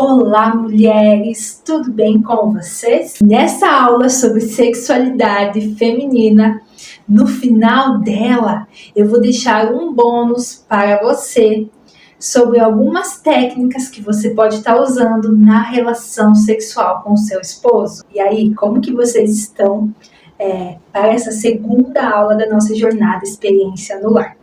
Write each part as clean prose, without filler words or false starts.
Olá, mulheres! Tudo bem com vocês? Nessa aula sobre sexualidade feminina, no final dela, eu vou deixar um bônus para você sobre algumas técnicas que você pode estar usando na relação sexual com o seu esposo. E aí, como que vocês estão para essa segunda aula da nossa jornada Experiência no Lar?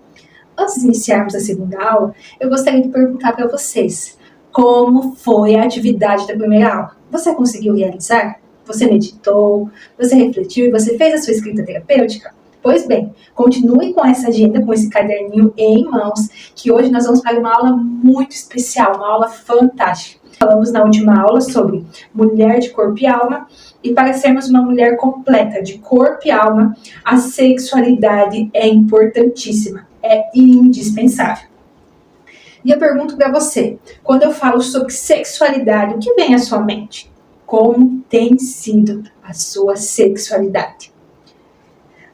Antes de iniciarmos a segunda aula, eu gostaria de perguntar para vocês: como foi a atividade da primeira aula? Você conseguiu realizar? Você meditou? Você refletiu e você fez a sua escrita terapêutica? Pois bem, continue com essa agenda, com esse caderninho em mãos, que hoje nós vamos para uma aula muito especial, uma aula fantástica. Falamos na última aula sobre mulher de corpo e alma, e para sermos uma mulher completa de corpo e alma, a sexualidade é importantíssima, é indispensável. E eu pergunto para você, quando eu falo sobre sexualidade, o que vem à sua mente? Como tem sido a sua sexualidade?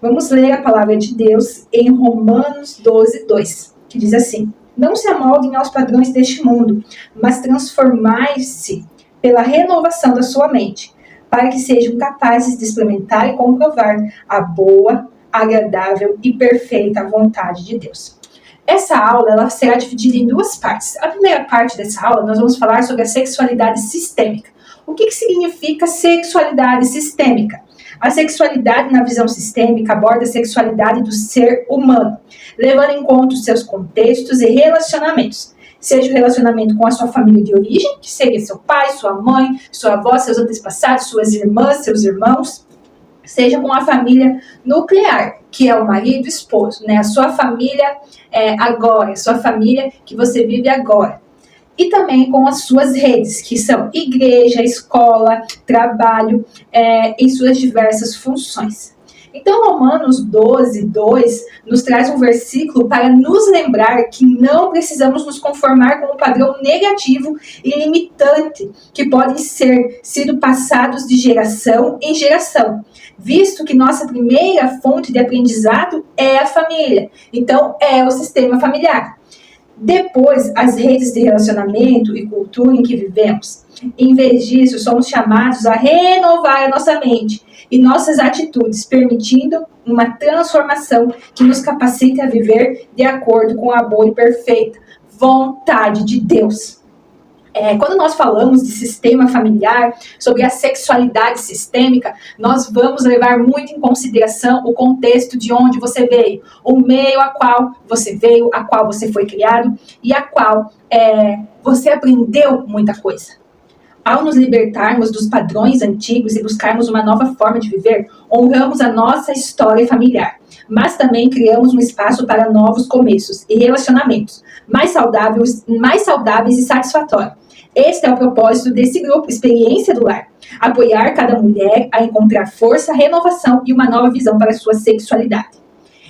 Vamos ler a palavra de Deus em Romanos 12:2, que diz assim: não se amoldem aos padrões deste mundo, mas transformai-se pela renovação da sua mente, para que sejam capazes de experimentar e comprovar a boa, agradável e perfeita vontade de Deus. Essa aula ela será dividida em duas partes. A primeira parte dessa aula nós vamos falar sobre a sexualidade sistêmica. O que significa sexualidade sistêmica? A sexualidade na visão sistêmica aborda a sexualidade do ser humano, levando em conta os seus contextos e relacionamentos. Seja o relacionamento com a sua família de origem, que seria seu pai, sua mãe, sua avó, seus antepassados, suas irmãs, seus irmãos, seja com a família nuclear, que é o marido e o esposo, né? A sua família agora, a sua família que você vive agora. E também com as suas redes, que são igreja, escola, trabalho, em suas diversas funções. Então, Romanos 12:2 nos traz um versículo para nos lembrar que não precisamos nos conformar com um padrão negativo e limitante que podem ser sido passados de geração em geração, visto que nossa primeira fonte de aprendizado é a família. Então, é o sistema familiar. Depois, as redes de relacionamento e cultura em que vivemos. Em vez disso, somos chamados a renovar a nossa mente e nossas atitudes, permitindo uma transformação que nos capacite a viver de acordo com a boa e perfeita vontade de Deus. Quando nós falamos de sistema familiar, sobre a sexualidade sistêmica, nós vamos levar muito em consideração o contexto de onde você veio, o meio a qual você veio, a qual você foi criado e a qual você aprendeu muita coisa. Ao nos libertarmos dos padrões antigos e buscarmos uma nova forma de viver, honramos a nossa história familiar, mas também criamos um espaço para novos começos e relacionamentos mais saudáveis e satisfatórios. Este é o propósito desse grupo Experiência do Lar: apoiar cada mulher a encontrar força, renovação e uma nova visão para a sua sexualidade.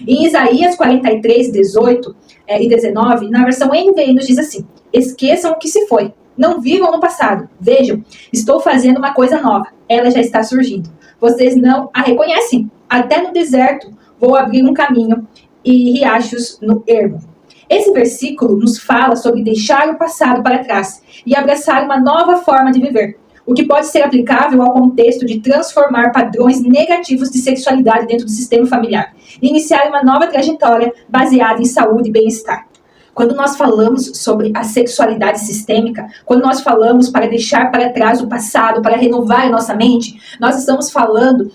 Em Isaías 43:18 e 19, na versão NVI, nos diz assim: esqueçam o que se foi, não vivam no passado, vejam, estou fazendo uma coisa nova, ela já está surgindo. Vocês não a reconhecem, até no deserto vou abrir um caminho e riachos no ermo. Esse versículo nos fala sobre deixar o passado para trás e abraçar uma nova forma de viver, o que pode ser aplicável ao contexto de transformar padrões negativos de sexualidade dentro do sistema familiar e iniciar uma nova trajetória baseada em saúde e bem-estar. Quando nós falamos sobre a sexualidade sistêmica, quando nós falamos para deixar para trás o passado, para renovar a nossa mente, nós estamos falando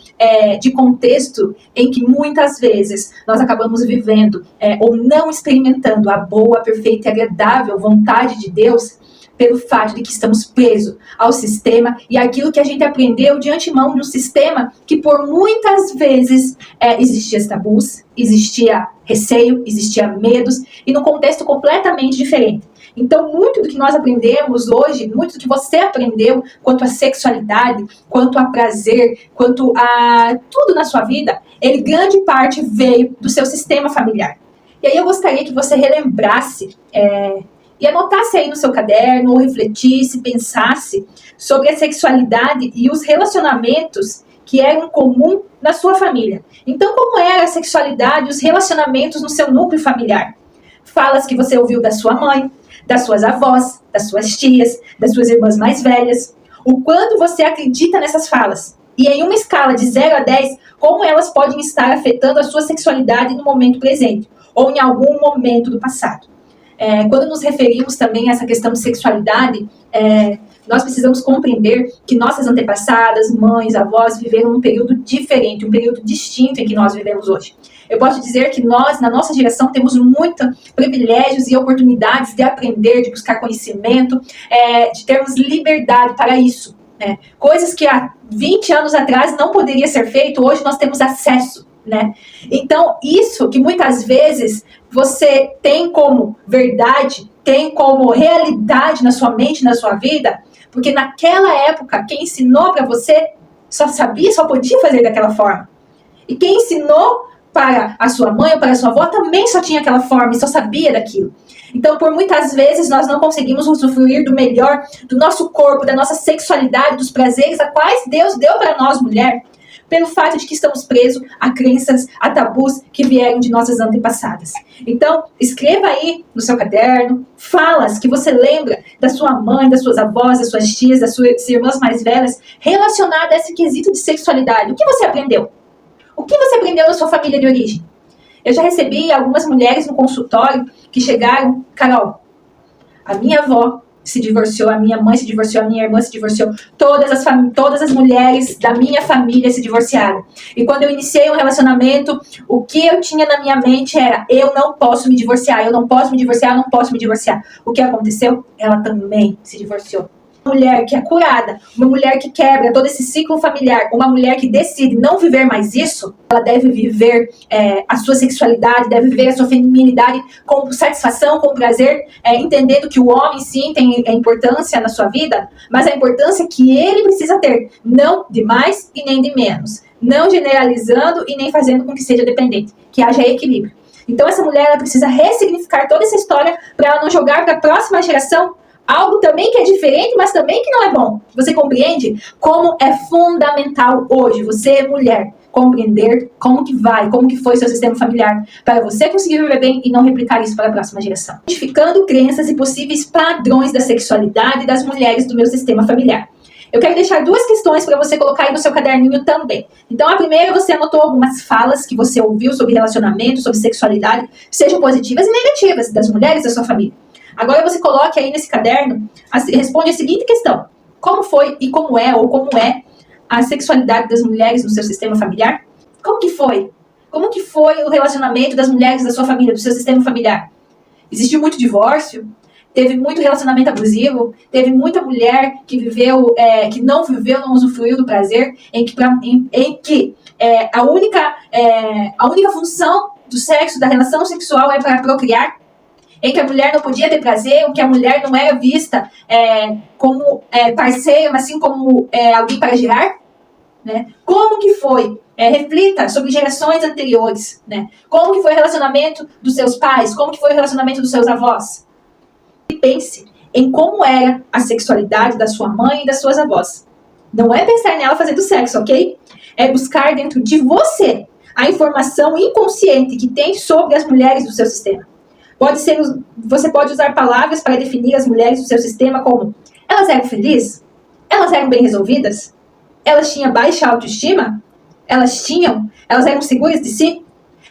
de contexto em que muitas vezes nós acabamos vivendo ou não experimentando a boa, perfeita e agradável vontade de Deus, pelo fato de que estamos presos ao sistema e aquilo que a gente aprendeu de antemão no sistema, que por muitas vezes existia tabus, existia receio, existia medos, e num contexto completamente diferente. Então, muito do que nós aprendemos hoje, muito do que você aprendeu quanto à sexualidade, quanto a prazer, quanto a tudo na sua vida, ele grande parte veio do seu sistema familiar. E aí eu gostaria que você relembrasse e anotasse aí no seu caderno, ou refletisse, pensasse sobre a sexualidade e os relacionamentos que eram comum na sua família. Então, como era a sexualidade e os relacionamentos no seu núcleo familiar? Falas que você ouviu da sua mãe, das suas avós, das suas tias, das suas irmãs mais velhas. O quanto você acredita nessas falas. E em uma escala de 0 a 10, como elas podem estar afetando a sua sexualidade no momento presente ou em algum momento do passado. Quando nos referimos também a essa questão de sexualidade, nós precisamos compreender que nossas antepassadas, mães, avós, viveram um período diferente, um período distinto em que nós vivemos hoje. Eu posso dizer que nós, na nossa geração, temos muitos privilégios e oportunidades de aprender, de buscar conhecimento, de termos liberdade para isso. Coisas que há 20 anos atrás não poderia ser feito, hoje nós temos acesso. Então, isso que muitas vezes você tem como verdade, tem como realidade na sua mente, na sua vida, porque naquela época, quem ensinou para você só podia fazer daquela forma. E quem ensinou para a sua mãe ou para a sua avó também só tinha aquela forma e só sabia daquilo. Então, por muitas vezes, nós não conseguimos usufruir do melhor do nosso corpo, da nossa sexualidade, dos prazeres a quais Deus deu para nós, mulher, pelo fato de que estamos presos a crenças, a tabus que vieram de nossas antepassadas. Então, escreva aí no seu caderno falas que você lembra da sua mãe, das suas avós, das suas tias, das suas irmãs mais velhas, relacionada a esse quesito de sexualidade. O que você aprendeu? O que você aprendeu na sua família de origem? Eu já recebi algumas mulheres no consultório que chegaram, Carol, a minha avó se divorciou, a minha mãe se divorciou, a minha irmã se divorciou, todas as mulheres da minha família se divorciaram. E quando eu iniciei um relacionamento, o que eu tinha na minha mente era, eu não posso me divorciar, eu não posso me divorciar, eu não posso me divorciar. O que aconteceu? Ela também se divorciou. Uma mulher que é curada, uma mulher que quebra todo esse ciclo familiar, uma mulher que decide não viver mais isso, ela deve viver a sua sexualidade, deve viver a sua feminilidade com satisfação, com prazer, entendendo que o homem sim tem importância na sua vida, mas a importância que ele precisa ter, não de mais e nem de menos, não generalizando e nem fazendo com que seja dependente, que haja equilíbrio. Então essa mulher ela precisa ressignificar toda essa história para ela não jogar para a próxima geração algo também que é diferente, mas também que não é bom. Você compreende como é fundamental hoje, você, mulher, compreender como que foi seu sistema familiar, para você conseguir viver bem e não replicar isso para a próxima geração. Identificando crenças e possíveis padrões da sexualidade das mulheres do meu sistema familiar. Eu quero deixar 2 questões para você colocar aí no seu caderninho também. Então, a primeira, você anotou algumas falas que você ouviu sobre relacionamento, sobre sexualidade, sejam positivas e negativas, das mulheres da sua família. Agora você coloque aí nesse caderno, responde a seguinte questão. Como foi e como é, ou como é a sexualidade das mulheres no seu sistema familiar? Como que foi? Como que foi o relacionamento das mulheres da sua família, do seu sistema familiar? Existiu muito divórcio? Teve muito relacionamento abusivo? Teve muita mulher que viveu, que não usufruiu do prazer, em que a única função do sexo, da relação sexual é para procriar? Em que a mulher não podia ter prazer, em que a mulher não era vista como parceira, mas sim como alguém para gerar? Como que foi? Reflita sobre gerações anteriores. Como que foi o relacionamento dos seus pais? Como que foi o relacionamento dos seus avós? E pense em como era a sexualidade da sua mãe e das suas avós. Não é pensar nela fazendo sexo, ok? É buscar dentro de você a informação inconsciente que tem sobre as mulheres do seu sistema. Você pode usar palavras para definir as mulheres do seu sistema como elas eram felizes? Elas eram bem resolvidas? Elas tinham baixa autoestima? Elas eram seguras de si?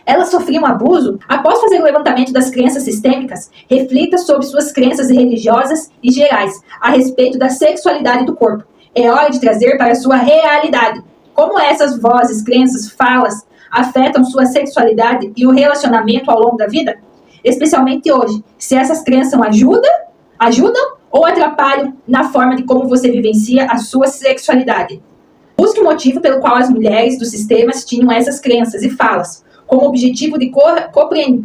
Elas sofriam abuso? Após fazer o levantamento das crenças sistêmicas, reflita sobre suas crenças religiosas e gerais a respeito da sexualidade do corpo. É hora de trazer para a sua realidade como essas vozes, crenças, falas afetam sua sexualidade e o relacionamento ao longo da vida? Especialmente hoje, se essas crenças ajudam ou atrapalham na forma de como você vivencia a sua sexualidade. Busque o motivo pelo qual as mulheres dos sistemas tinham essas crenças e falas, com o objetivo de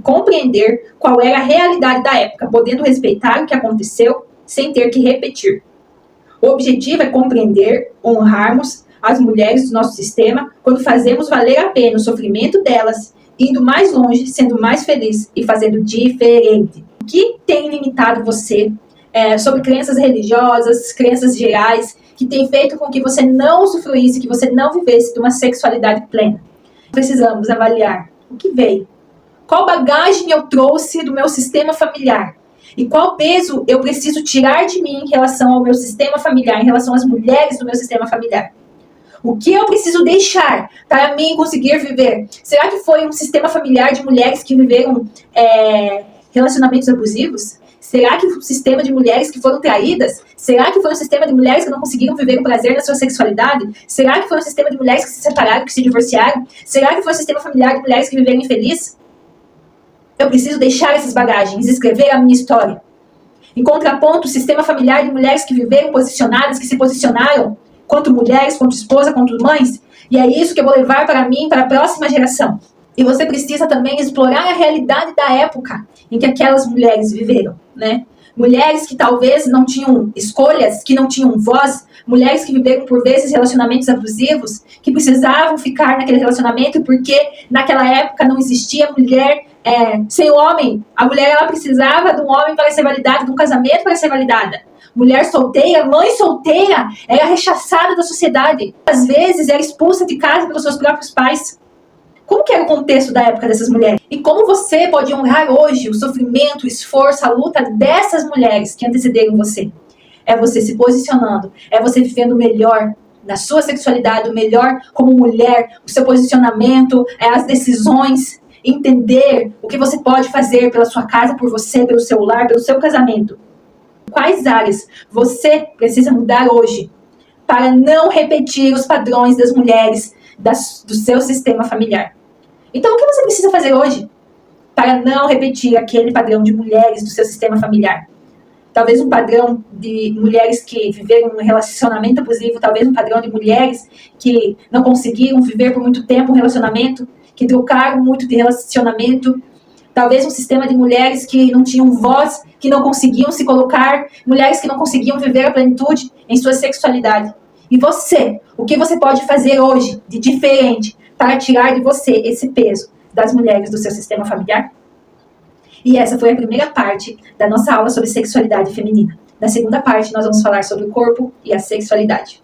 compreender qual era a realidade da época, podendo respeitar o que aconteceu sem ter que repetir. O objetivo é compreender, honrarmos as mulheres do nosso sistema quando fazemos valer a pena o sofrimento delas, indo mais longe, sendo mais feliz e fazendo diferente. O que tem limitado você sobre crenças religiosas, crenças gerais, que tem feito com que você não usufruísse, que você não vivesse de uma sexualidade plena? Precisamos avaliar o que veio. Qual bagagem eu trouxe do meu sistema familiar E qual peso eu preciso tirar de mim em relação ao meu sistema familiar, em relação às mulheres do meu sistema familiar? O que eu preciso deixar para mim conseguir viver? Será que foi um sistema familiar de mulheres que viveram relacionamentos abusivos? Será que foi um sistema de mulheres que foram traídas? Será que foi um sistema de mulheres que não conseguiram viver o prazer na sua sexualidade? Será que foi um sistema de mulheres que se separaram, que se divorciaram? Será que foi um sistema familiar de mulheres que viveram infelizes? Eu preciso deixar essas bagagens, escrever a minha história. Em contraponto, o sistema familiar de mulheres que viveram posicionadas, que se posicionaram quanto mulheres, quanto esposa, quanto mães. E é isso que eu vou levar para mim, para a próxima geração. E você precisa também explorar a realidade da época em que aquelas mulheres viveram, né? Mulheres que talvez não tinham escolhas, que não tinham voz, mulheres que viveram por vezes relacionamentos abusivos, que precisavam ficar naquele relacionamento porque naquela época não existia mulher sem homem. A mulher ela precisava de um homem para ser validada, de um casamento para ser validada. Mulher solteira, mãe solteira, era rechaçada da sociedade. Às vezes era expulsa de casa pelos seus próprios pais. Como que era o contexto da época dessas mulheres? E como você pode honrar hoje o sofrimento, o esforço, a luta dessas mulheres que antecederam você? É você se posicionando, é você vivendo o melhor na sua sexualidade, o melhor como mulher, o seu posicionamento, as decisões, entender o que você pode fazer pela sua casa, por você, pelo seu lar, pelo seu casamento. Quais áreas você precisa mudar hoje para não repetir os padrões das mulheres do seu sistema familiar? Então, o que você precisa fazer hoje para não repetir aquele padrão de mulheres do seu sistema familiar? Talvez um padrão de mulheres que viveram um relacionamento abusivo, talvez um padrão de mulheres que não conseguiram viver por muito tempo um relacionamento, que trocaram muito de relacionamento, talvez um sistema de mulheres que não tinham voz, que não conseguiam se colocar, mulheres que não conseguiam viver a plenitude em sua sexualidade. E você, o que você pode fazer hoje de diferente para tirar de você esse peso das mulheres do seu sistema familiar? E essa foi a primeira parte da nossa aula sobre sexualidade feminina. Na segunda parte, nós vamos falar sobre o corpo e a sexualidade.